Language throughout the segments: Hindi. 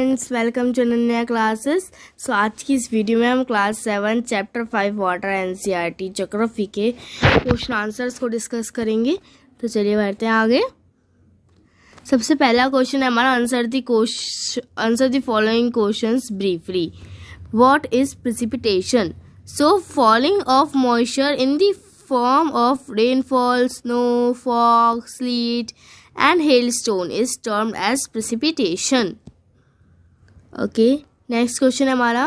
Friends, welcome to Ananya classes. So आज की इस वीडियो में हम class 7 chapter 5 water NCERT geography के क्वेश्चन आंसर्स को डिस्कस करेंगे। तो चलिए बढ़ते हैं आगे। सबसे पहला क्वेश्चन है हमारा, answer the following questions briefly. What is precipitation? So falling of moisture in the form of rainfall, snow, fog, sleet and hailstone is termed as precipitation. Okay, next question है हमारा,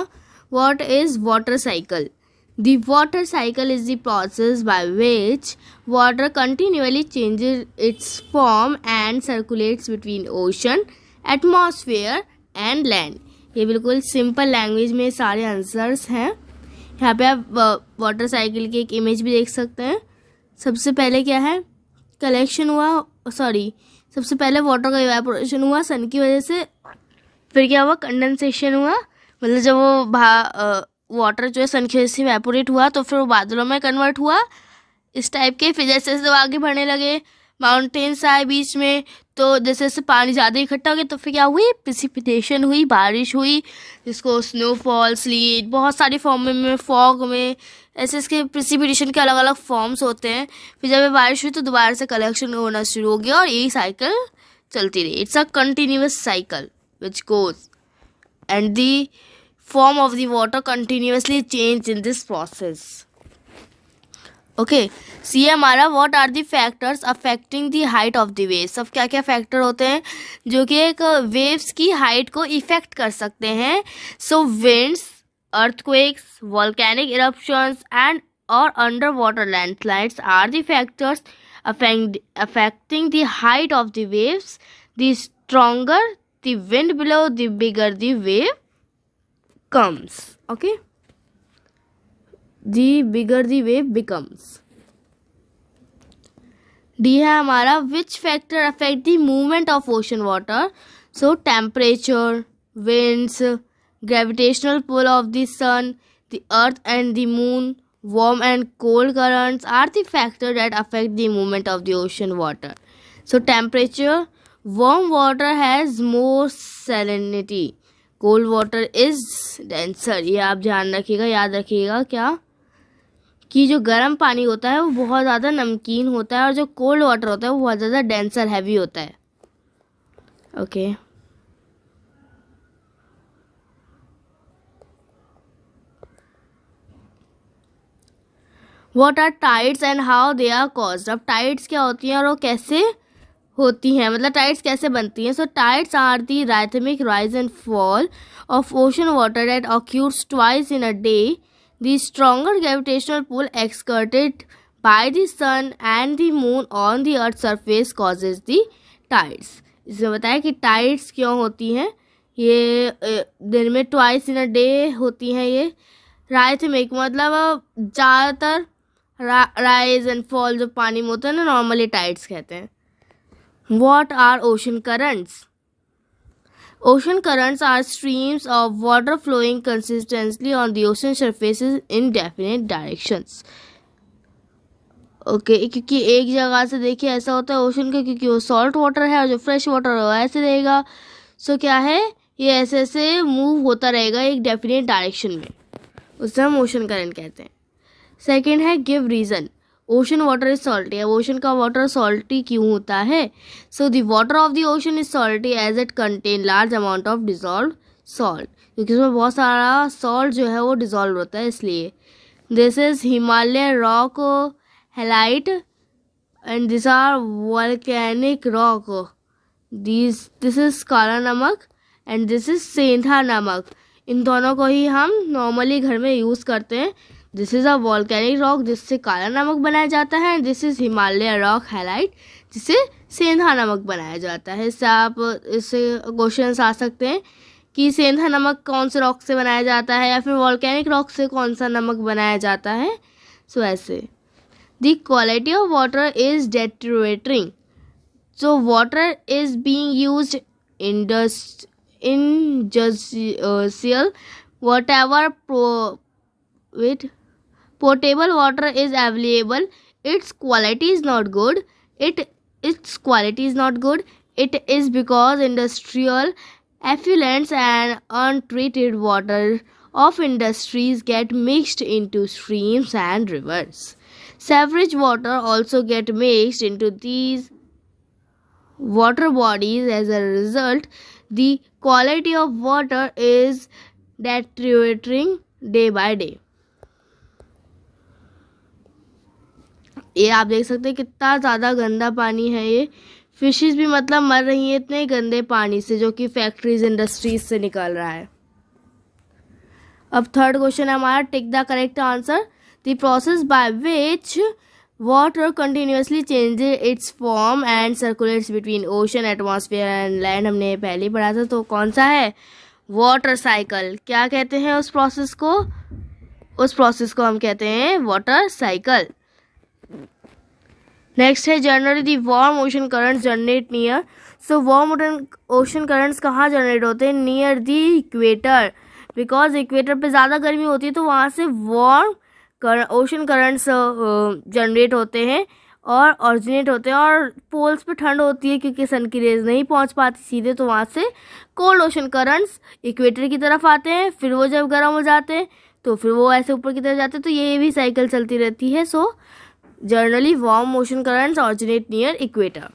what is water cycle? The water cycle is the process by which water continually changes its form and circulates between ocean, atmosphere and land. ये बिल्कुल सिंपल लैंग्वेज में सारे आंसर्स हैं। यहाँ पे आप वाटर साइकिल की एक इमेज भी देख सकते हैं। सबसे पहले क्या है, कलेक्शन हुआ, सबसे पहले वाटर का इवेपोरेशन हुआ सन की वजह से। फिर क्या हुआ, कंडेंसेशन हुआ, मतलब जब वो वाटर जो है सन की वजह से इवेपोरेट हुआ तो फिर वो बादलों में कन्वर्ट हुआ इस टाइप के। फिर जैसे जैसे आगे बढ़ने लगे, माउंटेन्स आए बीच में, तो जैसे जैसे पानी ज़्यादा इकट्ठा हो गया तो फिर क्या हुई, प्रेसिपिटेशन हुई, बारिश हुई, जिसको स्नोफॉल, स्लीट, बहुत सारी फॉर्म में, फॉग में, ऐसे इसके प्रेसिपिटेशन के अलग अलग फॉर्म्स होते हैं। फिर जब बारिश हुई तो दोबारा से कलेक्शन होना शुरू हो गया और यही साइकिल चलती रही। It's a continuous cycle which goes and the form of the water continuously change in this process. Okay, see हमारा, what are the factors affecting the height of the waves. अब क्या क्या फैक्टर होते हैं जो कि एक वेव्स की हाइट को इफेक्ट कर सकते हैं? So winds, earthquakes, volcanic eruptions and और under water landslides are the factors affecting the height of the waves. The stronger the wind below, the bigger the wave comes. Okay, the bigger the wave becomes. D है हमारा, which factor affect the movement of ocean water? So temperature, winds, gravitational pull of the sun, the earth and the moon, warm and cold currents are the factors that affect the movement of the ocean water. So temperature, warm water has more salinity, cold water is denser. ये आप ध्यान रखिएगा, याद रखिएगा क्या, कि जो गर्म पानी होता है वो बहुत ज़्यादा नमकीन होता है और जो कोल्ड वाटर होता है वो बहुत ज़्यादा डेंसर, हैवी होता है। Okay, what are tides and how they are caused? अब टाइड्स क्या होती हैं और वो कैसे होती हैं, मतलब टाइड्स कैसे बनती हैं? So tides are the rhythmic rise and fall of ocean water that occurs twice in a day. The stronger gravitational pull exerted by the sun and the moon on the earth's surface causes the tides. इसमें बताया कि टाइड्स क्यों होती हैं। ये दिन में ट्वाइस इन अ डे होती हैं। ये राइथमिक मतलब ज़्यादातर राइज एंड फॉल जो पानी में होता है ना, नॉर्मली टाइड्स कहते हैं। What are ocean currents? Ocean currents are streams of water flowing consistently on the ocean surfaces in definite directions. Okay, क्योंकि एक जगह से देखिए ऐसा होता है ओशन का, क्योंकि वो सॉल्ट वाटर है और जो फ्रेश वाटर है वो ऐसे रहेगा। सो क्या है, ये ऐसे ऐसे मूव होता रहेगा एक डेफिनेट डायरेक्शन में, उसे हम ओशन करंट कहते हैं। सेकेंड है, give reason. Ocean water is salty. अब ओशन का वाटर सॉल्टी क्यों होता है? So the water of the ocean is salty as it contain large amount of dissolve salt, क्योंकि उसमें बहुत सारा सॉल्ट जो है वो डिजॉल्व होता है, इसलिए। This is Himalaya rock halite and this are volcanic rock. This is kala namak and this is सेंधा नमक। इन दोनों को ही हम नॉर्मली घर में यूज़ करते हैं। This is a volcanic rock जिससे काला नमक बनाया जाता है, and this is Himalaya rock highlight जिससे सेंधा नमक बनाया जाता है। इससे क्वेश्चन आ सकते हैं कि सेंधा नमक कौन से रॉक से बनाया जाता है या फिर वॉल्केनिक रॉक से कौन सा नमक बनाया जाता है। सो ऐसे the quality of water is deteriorating. So water is being used industrial whatever potable water is available, its quality is not good. It is because industrial Effluents and untreated water of industries get mixed into streams and rivers. Sewage water also get mixed into these water bodies. As a result, the quality of water is deteriorating day by day. ये आप देख सकते हैं कितना ज़्यादा गंदा पानी है ये. फिशेस भी मतलब मर रही हैं इतने गंदे पानी से जो कि फैक्ट्रीज इंडस्ट्रीज से निकल रहा है. अब थर्ड क्वेश्चन है हमारा, tick the correct answer. The process by which water continuously changes it's form and circulates between ocean, atmosphere and land. हमने पहले ही पढ़ा था, तो कौन सा है? Water cycle. क्या कहते हैं उस प्रोसेस को? उस प्रोसेस को हम कहते हैं वाटर साइकिल. नेक्स्ट है, generally the warm ocean currents generate near. So warm ocean currents कहाँ जनरेट होते हैं? Near the equator. Because equator पे ज़्यादा गर्मी होती है तो वहाँ से वार्म ओशन करंट्स जनरेट होते हैं और ऑरिजिनेट होते हैं. और पोल्स पे ठंड होती है क्योंकि सन की रेज नहीं पहुँच पाती सीधे, तो वहाँ से कोल्ड ओशन करंट्स इक्वेटर की तरफ आते हैं. फिर वो जब गर्म हो जाते हैं तो फिर वो ऐसे ऊपर की तरफ जाते हैं. तो ये भी साइकिल चलती रहती है. सो generally warm ocean currents originate near equator.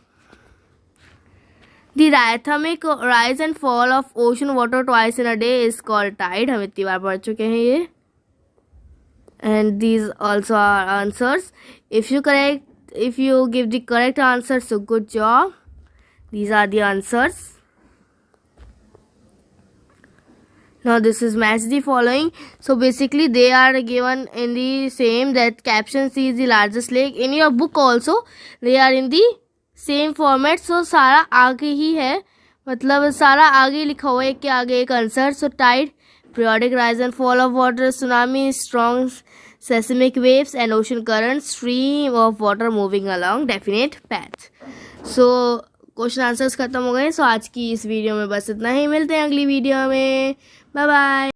The rhythmic rise and fall of ocean water twice in a day is called tide. हम इतनी बार पढ़ चुके हैं ये. And these also are answers. If you give the correct answer, so good job. These are the answers. Now this is match the following. So basically they are given in the same, that caption C is the largest lake. In your book also they are in the same format. So सारा आगे ही है, मतलब सारा आगे लिखा हुआ है, एक के आगे एक answer. So tide, periodic rise and fall of water, tsunami, strong seismic waves and ocean currents, stream of water moving along definite path. So question answers खत्म हो गए. सो आज की इस वीडियो में बस इतना ही. मिलते हैं अगली वीडियो में. Bye bye.